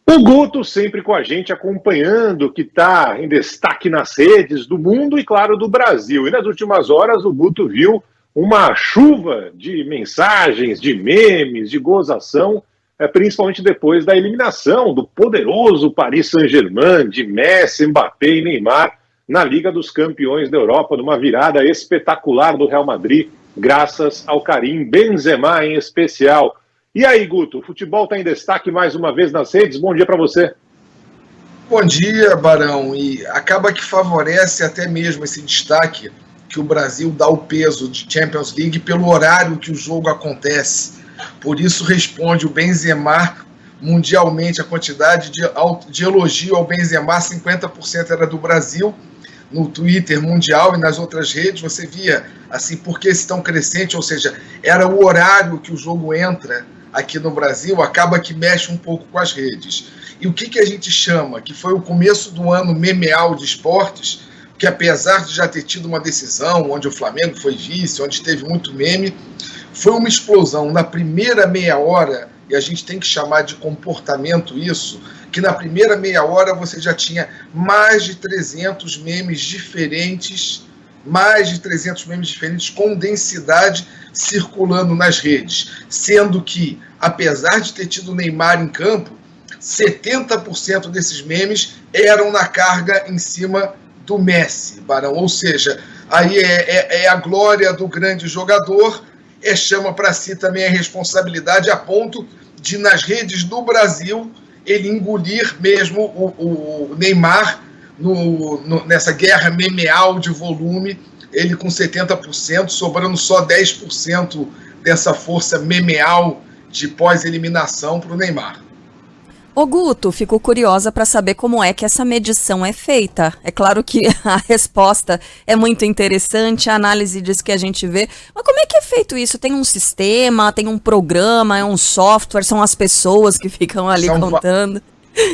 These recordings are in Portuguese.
O Guto sempre com a gente acompanhando o que está em destaque nas redes do mundo e, claro, do Brasil. E nas últimas horas o Guto viu uma chuva de mensagens, de memes, de gozação, principalmente depois da eliminação do poderoso Paris Saint-Germain, de Messi, Mbappé e Neymar, na Liga dos Campeões da Europa, numa virada espetacular do Real Madrid, graças ao Karim Benzema em especial. E aí, Guto, o futebol está em destaque mais uma vez nas redes. Bom dia para você. Bom dia, Barão. E acaba que favorece até mesmo esse destaque que o Brasil dá o peso de Champions League pelo horário que o jogo acontece. Por isso responde o Benzema mundialmente, a quantidade de elogio ao Benzema, 50% era do Brasil. No Twitter mundial e nas outras redes, você via assim, por que esse tão crescente, ou seja, era o horário que o jogo entra aqui no Brasil, acaba que mexe um pouco com as redes. E o que a gente chama, que foi o começo do ano memeal de esportes, que apesar de já ter tido uma decisão, onde o Flamengo foi vice, onde teve muito meme, foi uma explosão na primeira meia hora, e a gente tem que chamar de comportamento isso, que na primeira meia hora você já tinha mais de 300 memes diferentes, com densidade circulando nas redes, sendo que, apesar de ter tido o Neymar em campo, 70% desses memes eram na carga em cima do Messi, Barão. Ou seja, aí é a glória do grande jogador, chama para si também a responsabilidade a ponto de, nas redes do Brasil, ele engolir mesmo o Neymar nessa guerra memeal de volume, ele com 70%, sobrando só 10% dessa força memeal de pós-eliminação para o Neymar. Ô Guto, fico curiosa para saber como é que essa medição é feita. É claro que a resposta é muito interessante, a análise disso que a gente vê, mas como é que é feito isso? Tem um sistema, tem um programa, é um software, são as pessoas que ficam ali contando?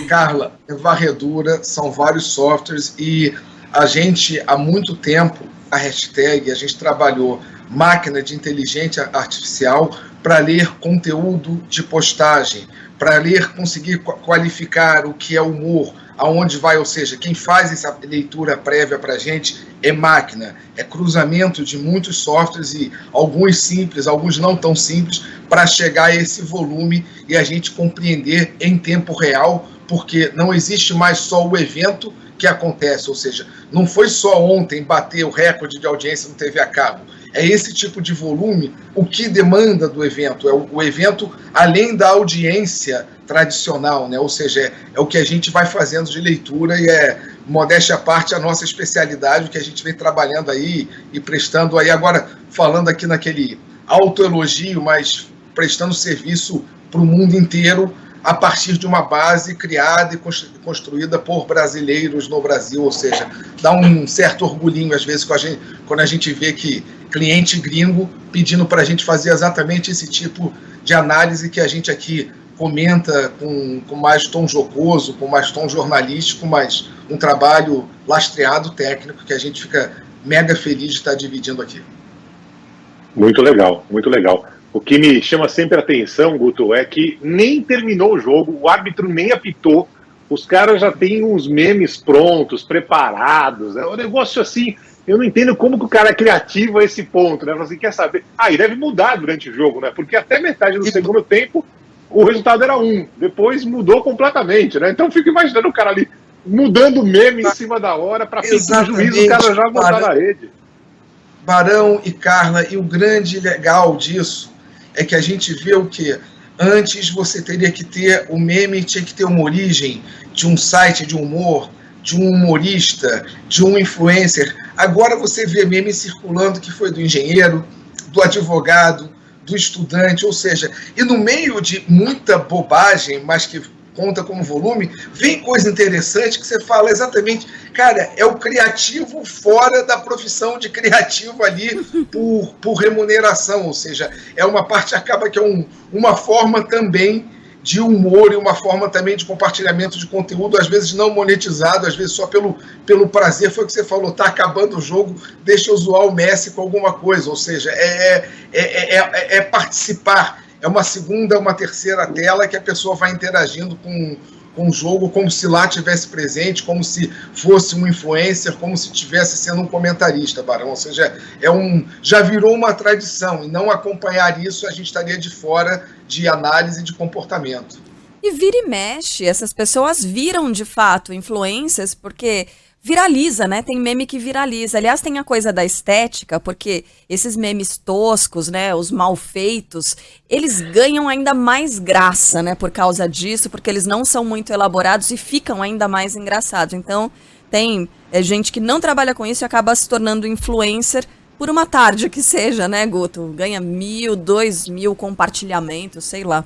Carla, é varredura, são vários softwares e a gente, há muito tempo, a hashtag, a gente trabalhou máquina de inteligência artificial para ler conteúdo de postagem, para conseguir qualificar o que é humor, aonde vai, ou seja, quem faz essa leitura prévia para a gente é máquina, é cruzamento de muitos softwares e alguns simples, alguns não tão simples, para chegar a esse volume e a gente compreender em tempo real, porque não existe mais só o evento que acontece, ou seja, não foi só ontem bater o recorde de audiência no TV a cabo, é esse tipo de volume o que demanda do evento, é o evento além da audiência tradicional, né? Ou seja, é o que a gente vai fazendo de leitura e modéstia à parte, a nossa especialidade, o que a gente vem trabalhando aí e prestando aí, agora falando aqui naquele autoelogio, mas prestando serviço para o mundo inteiro, a partir de uma base criada e construída por brasileiros no Brasil, ou seja, dá um certo orgulhinho às vezes quando a gente vê que cliente gringo pedindo para a gente fazer exatamente esse tipo de análise que a gente aqui comenta com mais tom jocoso, com mais tom jornalístico, mas um trabalho lastreado técnico que a gente fica mega feliz de estar dividindo aqui. Muito legal, muito legal. O que me chama sempre a atenção, Guto, é que nem terminou o jogo, o árbitro nem apitou, os caras já têm uns memes prontos, preparados, é um negócio assim, eu não entendo como que o cara é criativo a esse ponto, né? Você quer saber? E deve mudar durante o jogo, né? Porque até metade do segundo tempo o resultado era 1, depois mudou completamente, né? Então fico imaginando o cara ali mudando meme em cima da hora para pedir juízo, o cara já botar na rede. Barão e Carla, e o grande legal disso é que a gente vê o que antes você teria que ter, o meme tinha que ter uma origem de um site de humor, de um humorista, de um influencer. Agora você vê meme circulando que foi do engenheiro, do advogado, do estudante, ou seja, e no meio de muita bobagem, mas que conta como volume, vem coisa interessante que você fala exatamente, cara, é o criativo fora da profissão de criativo ali por remuneração, ou seja, é uma parte, acaba que é uma forma também de humor e uma forma também de compartilhamento de conteúdo, às vezes não monetizado, às vezes só pelo prazer, foi o que você falou, tá acabando o jogo, deixa eu zoar o Messi com alguma coisa, ou seja, é participar, é uma segunda, uma terceira tela que a pessoa vai interagindo com o jogo, como se lá tivesse presente, como se fosse um influencer, como se estivesse sendo um comentarista, Barão. Ou seja, já virou uma tradição, e não acompanhar isso, a gente estaria de fora de análise de comportamento. E vira e mexe, essas pessoas viram de fato influencers, porque viraliza, né? Tem meme que viraliza. Aliás, tem a coisa da estética, porque esses memes toscos, né? Os mal feitos, eles ganham ainda mais graça, né? Por causa disso, porque eles não são muito elaborados e ficam ainda mais engraçados. Então, tem gente que não trabalha com isso e acaba se tornando influencer por uma tarde que seja, né, Guto? Ganha 1.000, 2.000 compartilhamentos, sei lá.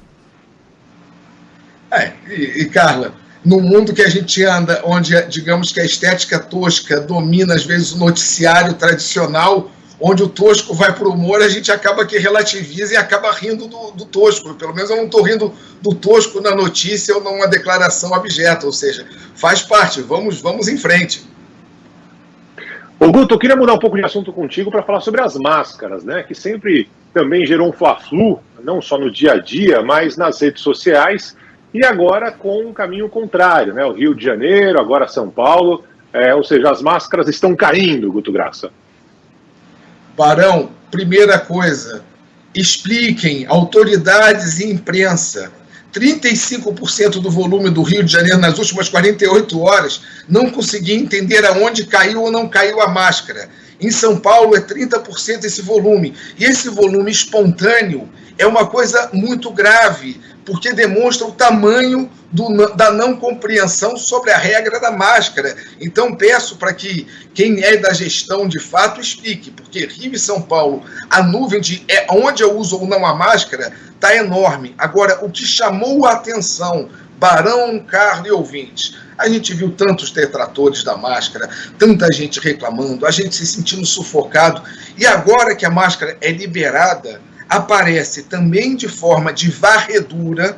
Carla, no mundo que a gente anda, onde, digamos que a estética tosca domina, às vezes, o noticiário tradicional, onde o tosco vai para o humor, a gente acaba que relativiza e acaba rindo do tosco. Pelo menos eu não estou rindo do tosco na notícia ou numa declaração abjeta, ou seja, faz parte, vamos em frente. Ô Guto, eu queria mudar um pouco de assunto contigo para falar sobre as máscaras, né? Que sempre também gerou um fla-flu, não só no dia a dia, mas nas redes sociais. E agora com um caminho contrário, né? O Rio de Janeiro, agora São Paulo, ou seja, as máscaras estão caindo, Guto Graça. Barão, primeira coisa, expliquem, autoridades e imprensa, 35% do volume do Rio de Janeiro nas últimas 48 horas não consegui entender aonde caiu ou não caiu a máscara. Em São Paulo é 30% esse volume. E esse volume espontâneo é uma coisa muito grave, porque demonstra o tamanho da não compreensão sobre a regra da máscara. Então peço para que quem é da gestão de fato explique, porque Rio e São Paulo, a nuvem de onde eu uso ou não a máscara está enorme. Agora, o que chamou a atenção, Barão, Carlos e ouvintes, a gente viu tantos detratores da máscara, tanta gente reclamando, a gente se sentindo sufocado, e agora que a máscara é liberada, aparece também de forma de varredura,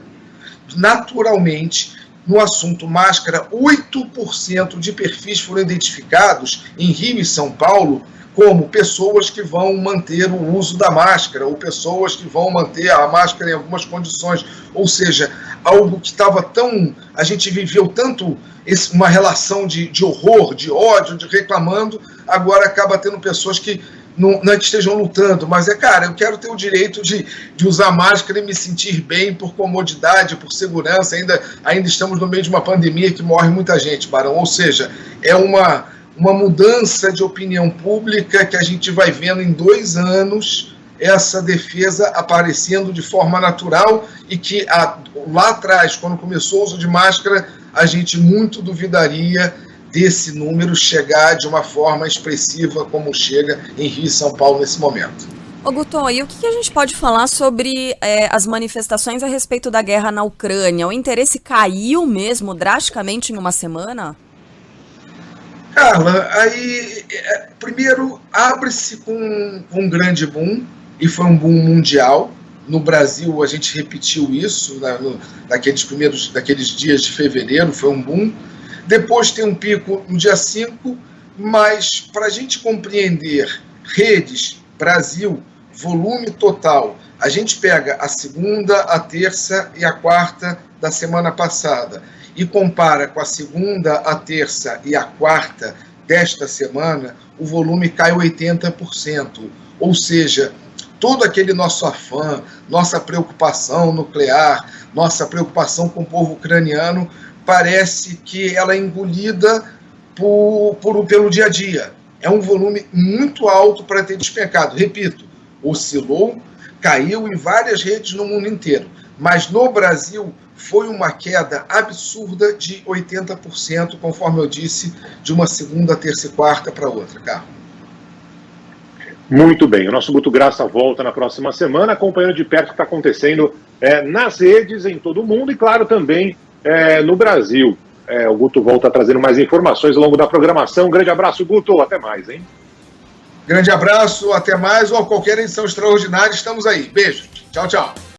naturalmente, no assunto máscara, 8% de perfis foram identificados em Rio e São Paulo como pessoas que vão manter o uso da máscara, ou pessoas que vão manter a máscara em algumas condições, ou seja, algo que estava tão... a gente viveu tanto uma relação de horror, de ódio, de reclamando, agora acaba tendo pessoas que não é que estejam lutando, mas cara, eu quero ter o direito de usar máscara e me sentir bem por comodidade, por segurança, ainda estamos no meio de uma pandemia que morre muita gente, Barão, ou seja, é uma mudança de opinião pública que a gente vai vendo em 2 anos, essa defesa aparecendo de forma natural e que lá atrás, quando começou o uso de máscara, a gente muito duvidaria desse número chegar de uma forma expressiva como chega em Rio e São Paulo nesse momento. Ô Guto, e o que a gente pode falar sobre as manifestações a respeito da guerra na Ucrânia? O interesse caiu mesmo drasticamente em uma semana? Carla, aí primeiro abre-se com um grande boom, e foi um boom mundial. No Brasil a gente repetiu isso, daqueles dias de fevereiro, foi um boom. Depois tem um pico no dia 5, mas para a gente compreender redes, Brasil, volume total, a gente pega a segunda, a terça e a quarta da semana passada e compara com a segunda, a terça e a quarta desta semana, o volume cai 80%. Ou seja, todo aquele nosso afã, nossa preocupação nuclear, nossa preocupação com o povo ucraniano, parece que ela é engolida pelo dia a dia. É um volume muito alto para ter despencado. Repito, oscilou, caiu em várias redes no mundo inteiro. Mas no Brasil foi uma queda absurda de 80%, conforme eu disse, de uma segunda, terça e quarta para outra, Carlos. Muito bem, o nosso Guto Graça volta na próxima semana, acompanhando de perto o que está acontecendo nas redes, em todo o mundo e, claro, também no Brasil. O Guto volta trazendo mais informações ao longo da programação. Um grande abraço, Guto, até mais, hein? Grande abraço, até mais, ou a qualquer edição extraordinária, estamos aí. Beijo, tchau, tchau.